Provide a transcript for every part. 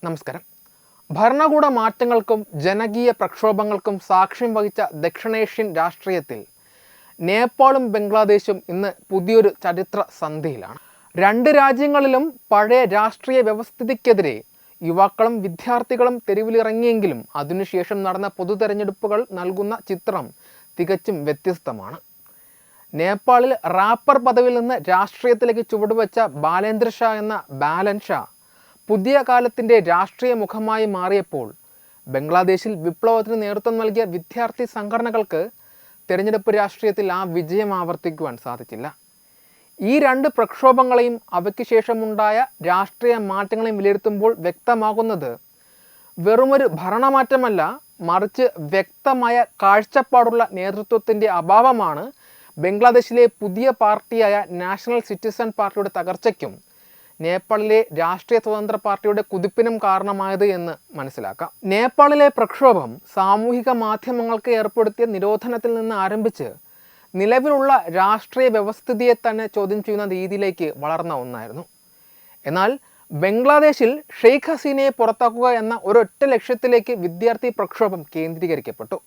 നമസ്കാരം. ഭരണകൂട മാറ്റങ്ങൾക്കും ജനകീയ പ്രക്ഷോഭങ്ങൾക്കും സാക്ഷ്യം വഹിച്ച ദക്ഷിണേഷ്യൻ രാഷ്ട്രീയത്തിൽ നേപ്പാളും ബംഗ്ലാദേശും ഇന്ന് പുതിയൊരു ചരിത്ര സന്ധിയിലാണ്. രണ്ട് രാജ്യങ്ങളിലും പഴയ രാഷ്ട്രീയ വ്യവസ്ഥിതിക്കെതിരെ യുവാക്കളും വിദ്യാർത്ഥികളും തെരുവിലിറങ്ങിയെങ്കിലും അതിനുശേഷം നടന്ന പൊതുതെരഞ്ഞെടുപ്പുകൾ നൽകുന്ന ചിത്രം തികച്ചും വ്യത്യസ്തമാണ്. നേപ്പാളിൽ റാപ്പർ പദവിയിൽ നിന്ന് രാഷ്ട്രീയത്തിലേക്ക് ചുവടുവെച്ച ബാലേന്ദ്ര ഷാ എന്ന ബാലൻ ഷാ പുതിയ കാലത്തിൻ്റെ രാഷ്ട്രീയ മുഖമായി മാറിയപ്പോൾ ബംഗ്ലാദേശിൽ വിപ്ലവത്തിന് നേതൃത്വം നൽകിയ വിദ്യാർത്ഥി സംഘടനകൾക്ക് തിരഞ്ഞെടുപ്പ് രാഷ്ട്രീയത്തിൽ ആ വിജയം ആവർത്തിക്കുവാൻ സാധിച്ചില്ല. ഈ രണ്ട് പ്രക്ഷോഭങ്ങളെയും അവയ്ക്ക് ശേഷമുണ്ടായ രാഷ്ട്രീയ മാറ്റങ്ങളെയും വിലയിരുത്തുമ്പോൾ വ്യക്തമാകുന്നത് വെറുമൊരു ഭരണമാറ്റമല്ല, മറിച്ച് വ്യക്തമായ കാഴ്ചപ്പാടുള്ള നേതൃത്വത്തിൻ്റെ അഭാവമാണ് ബംഗ്ലാദേശിലെ പുതിയ പാർട്ടിയായ നാഷണൽ സിറ്റിസൺ പാർട്ടിയുടെ തകർച്ചയ്ക്കും നേപ്പാളിലെ രാഷ്ട്രീയ സ്വതന്ത്ര പാർട്ടിയുടെ കുതിപ്പിനും കാരണമായത് എന്ന് മനസ്സിലാക്കാം. നേപ്പാളിലെ പ്രക്ഷോഭം സാമൂഹിക മാധ്യമങ്ങൾക്ക് ഏർപ്പെടുത്തിയ നിരോധനത്തിൽ നിന്ന് ആരംഭിച്ച് നിലവിലുള്ള രാഷ്ട്രീയ വ്യവസ്ഥിതിയെ തന്നെ ചോദ്യം ചെയ്യുന്ന രീതിയിലേക്ക് വളർന്ന ഒന്നായിരുന്നു. എന്നാൽ ബംഗ്ലാദേശിൽ ഷെയ്ഖ് ഹസീനയെ പുറത്താക്കുക എന്ന ഒരൊറ്റ ലക്ഷ്യത്തിലേക്ക് വിദ്യാർത്ഥി പ്രക്ഷോഭം കേന്ദ്രീകരിക്കപ്പെട്ടു.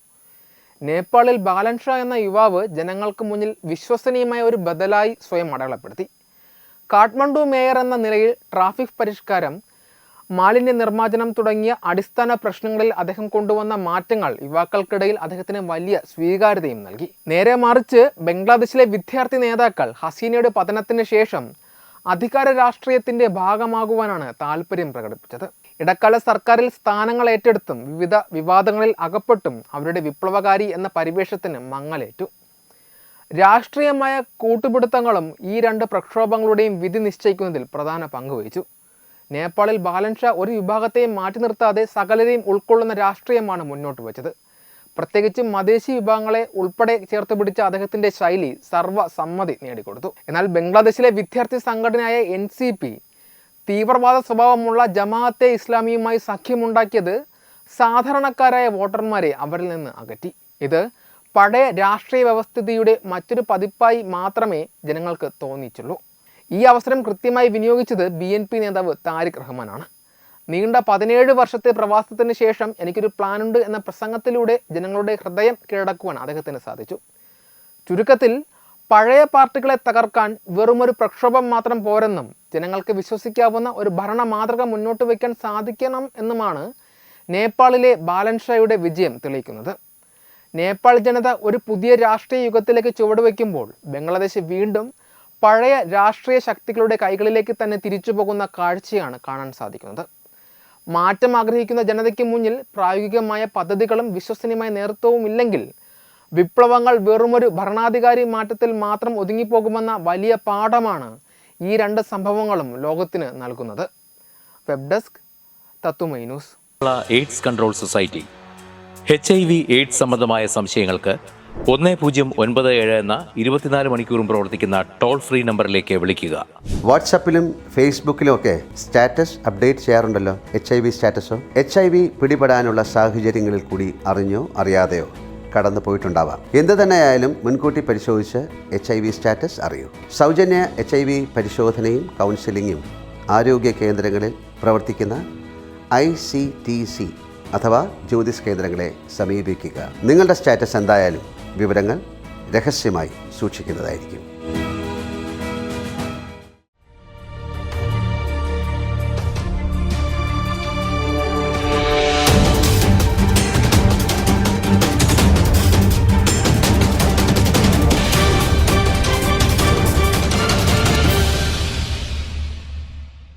നേപ്പാളിൽ ബാലൻ ഷാ എന്ന യുവാവ് ജനങ്ങൾക്ക് മുന്നിൽ വിശ്വസനീയമായ ഒരു ബദലായി സ്വയം അടയാളപ്പെടുത്തി. കാഠ്മണ്ഡു മേയർ എന്ന നിലയിൽ ട്രാഫിക് പരിഷ്കാരം, മാലിന്യ നിർമ്മാർജ്ജനം തുടങ്ങിയ അടിസ്ഥാന പ്രശ്നങ്ങളിൽ അദ്ദേഹം കൊണ്ടുവന്ന മാറ്റങ്ങൾ യുവാക്കൾക്കിടയിൽ അദ്ദേഹത്തിന് വലിയ സ്വീകാര്യതയും നൽകി. നേരെ മറിച്ച് ബംഗ്ലാദേശിലെ വിദ്യാർത്ഥി നേതാക്കൾ ഹസീനയുടെ പതനത്തിന് ശേഷം അധികാര രാഷ്ട്രീയത്തിൻ്റെ ഭാഗമാകുവാനാണ് താല്പര്യം പ്രകടിപ്പിച്ചത്. ഇടക്കാല സർക്കാരിൽ സ്ഥാനങ്ങൾ ഏറ്റെടുത്തും വിവിധ വിവാദങ്ങളിൽ അകപ്പെട്ടും അവരുടെ വിപ്ലവകാരി എന്ന പരിവേഷത്തിന് മങ്ങലേറ്റു. രാഷ്ട്രീയമായ കൂട്ടുപിടുത്തങ്ങളും ഈ രണ്ട് പ്രക്ഷോഭങ്ങളുടെയും വിധി നിശ്ചയിക്കുന്നതിൽ പ്രധാന പങ്കുവഹിച്ചു. നേപ്പാളിൽ ബാലൻ ഷാ ഒരു വിഭാഗത്തെയും മാറ്റി നിർത്താതെ സകലരെയും ഉൾക്കൊള്ളുന്ന രാഷ്ട്രീയമാണ് മുന്നോട്ട് വെച്ചത്. പ്രത്യേകിച്ചും മതേശി വിഭാഗങ്ങളെ ഉൾപ്പെടെ ചേർത്ത് പിടിച്ച അദ്ദേഹത്തിൻ്റെ ശൈലി സർവ്വസമ്മതി നേടിക്കൊടുത്തു. എന്നാൽ ബംഗ്ലാദേശിലെ വിദ്യാർത്ഥി സംഘടനയായ NCP തീവ്രവാദ സ്വഭാവമുള്ള ജമാഅത്തെ ഇസ്ലാമിയുമായി സഖ്യമുണ്ടാക്കിയത് സാധാരണക്കാരായ വോട്ടർമാരെ അവരിൽ നിന്ന് അകറ്റി. ഇത് പഴയ രാഷ്ട്രീയ വ്യവസ്ഥിതിയുടെ മറ്റൊരു പതിപ്പായി മാത്രമേ ജനങ്ങൾക്ക് തോന്നിയിട്ടുള്ളൂ. ഈ അവസരം കൃത്യമായി വിനിയോഗിച്ചത് BNP നേതാവ് താരിഖ് റഹ്മാനാണ്. നീണ്ട 17 വർഷത്തെ പ്രവാസത്തിന് ശേഷം എനിക്കൊരു പ്ലാനുണ്ട് എന്ന പ്രസംഗത്തിലൂടെ ജനങ്ങളുടെ ഹൃദയം കീഴടക്കുവാൻ അദ്ദേഹത്തിന് സാധിച്ചു. ചുരുക്കത്തിൽ പഴയ പാർട്ടികളെ തകർക്കാൻ വെറുമൊരു പ്രക്ഷോഭം മാത്രം പോരെന്നും ജനങ്ങൾക്ക് വിശ്വസിക്കാവുന്ന ഒരു ഭരണ മാതൃക മുന്നോട്ട് വയ്ക്കാൻ സാധിക്കണം എന്നുമാണ് നേപ്പാളിലെ ബാലൻ ഷായുടെ വിജയം തെളിയിക്കുന്നത്. നേപ്പാൾ ജനത ഒരു പുതിയ രാഷ്ട്രീയ യുഗത്തിലേക്ക് ചുവടുവെക്കുമ്പോൾ ബംഗ്ലാദേശ് വീണ്ടും പഴയ രാഷ്ട്രീയ ശക്തികളുടെ കൈകളിലേക്ക് തന്നെ തിരിച്ചു പോകുന്ന കാഴ്ചയാണ് കാണാൻ സാധിക്കുന്നത്. മാറ്റം ആഗ്രഹിക്കുന്ന ജനതയ്ക്ക് മുന്നിൽ പ്രായോഗികമായ പദ്ധതികളും വിശ്വസനീയമായ നേതൃത്വവും ഇല്ലെങ്കിൽ വിപ്ലവങ്ങൾ വെറുമൊരു ഭരണാധികാരി മാറ്റത്തിൽ മാത്രം ഒതുങ്ങിപ്പോകുമെന്ന വലിയ പാഠമാണ് ഈ രണ്ട് സംഭവങ്ങളും ലോകത്തിന് നൽകുന്നത്. വെബ് ഡെസ്ക് തത്തുമൈ news. AIDS control society HIV AIDS സംബന്ധമായ സംശയങ്ങൾക്ക് 1097 എന്ന 24 മണിക്കൂറും പ്രവർത്തിക്കുന്ന ടോൾ ഫ്രീ നമ്പറിലേക്ക് വിളിക്കുക. വാട്സാപ്പിലും ഫേസ്ബുക്കിലും ഒക്കെ സ്റ്റാറ്റസ് അപ്ഡേറ്റ് ചെയ്യാറുണ്ടല്ലോ. HIV സ്റ്റാറ്റസോ HIV പിടിപെടാനുള്ള സാഹചര്യങ്ങളിൽ കൂടി അറിഞ്ഞോ അറിയാതെയോ കടന്നു പോയിട്ടുണ്ടാവാം. എന്ത് തന്നെയായാലും മുൻകൂട്ടി പരിശോധിച്ച് HIV സ്റ്റാറ്റസ് അറിയൂ. സൗജന്യ HIV പരിശോധനയും കൗൺസിലിങ്ങും ആരോഗ്യ കേന്ദ്രങ്ങളിൽ പ്രവർത്തിക്കുന്ന ICTC അഥവാ ജ്യോതിസ് കേന്ദ്രങ്ങളെ സമീപിക്കുക. നിങ്ങളുടെ സ്റ്റാറ്റസ് എന്തായാലും വിവരങ്ങൾ രഹസ്യമായി സൂക്ഷിക്കുന്നതായിരിക്കും.